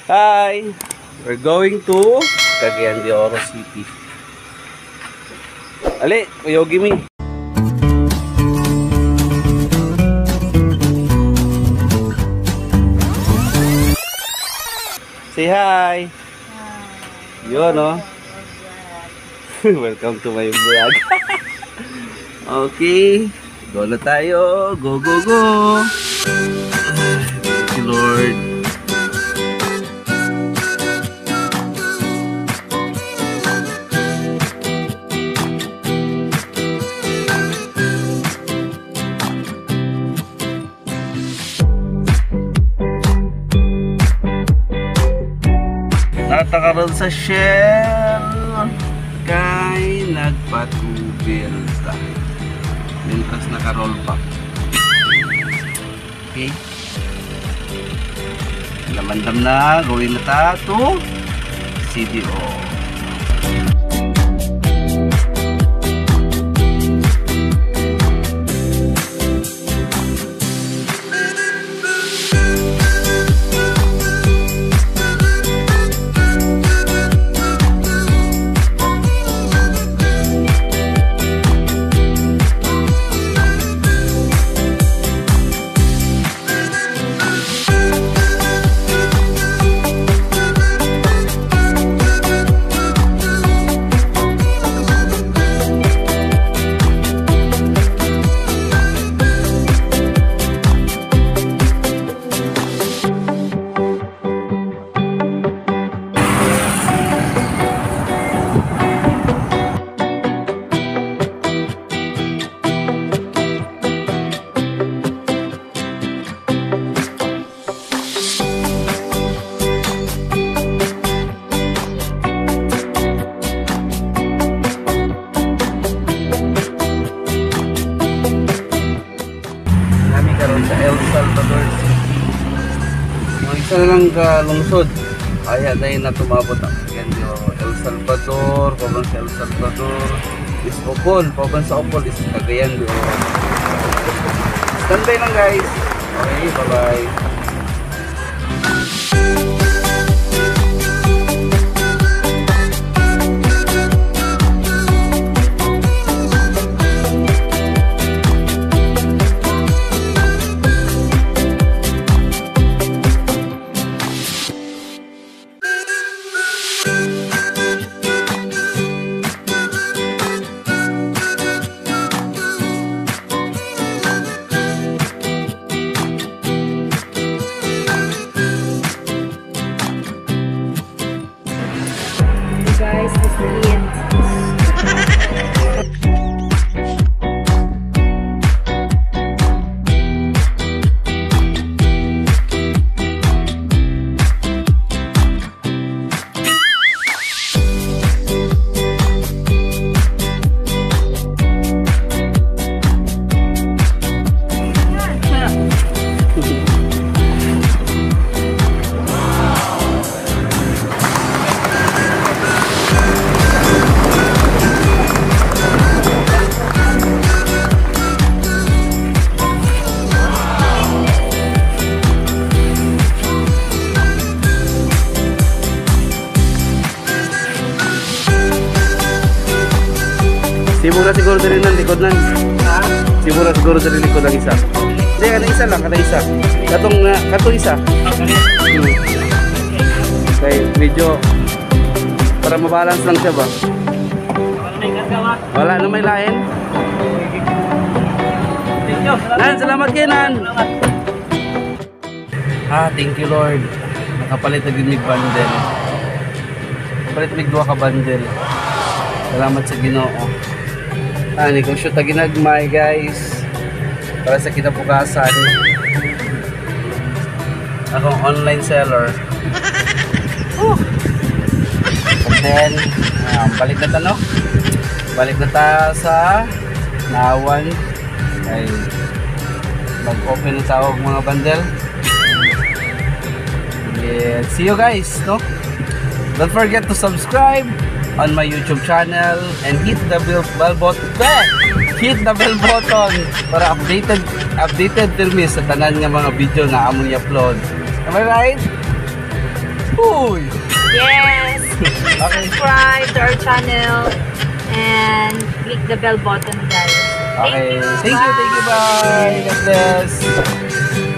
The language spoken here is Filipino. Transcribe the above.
Hi! We're going to Cagayan de Oro City. Ali, Kuya Gimi. Say hi! Yun, no? Welcome to my vlog. Okay, go na tayo. Go, go, go! Thank you, Lord. Natakaroon sa Shell kay nagpatubil ta mientras naka-roll back. Okay, lamandam na, gawin na ta to CDO. Sa El Salvador City. Yung isa na lang lungsod. Kaya dahil na tumabot ang El Salvador, Province El Salvador, is Opol, Province Opol is Cagayan de Oro. Standby lang guys. Okay, bye bye. Guys, it's the end. Sibura siguro din ng likod nan. Ha? Sibura siguro din likod ng isa. Hindi, kada isa lang, kada isa. Katong isa. Okay, medyo para mabalance lang siya ba? Wala na may lain. Nan, salamat kayo nan. Thank you Lord. Nakapalit na din mig bundle. Nakapalit mig 2 ka bundle. Salamat sa Ginoo. Negosyo ta ginagmay guys para sa kinabukasan. Akong online seller. And then balik na ta no? Balik na ta sa Nawan. Ay mag-open na tawag mga bundle. Yeah, see you guys no? Don't forget to subscribe on my YouTube channel and hit the bell button. Hit the bell button para updated filmi sa tanan nga mga video na amon i-upload. Am I right? Uy! Yes! Please subscribe to our channel and click the bell button, guys. Okay. Thank you. Bye. God bless.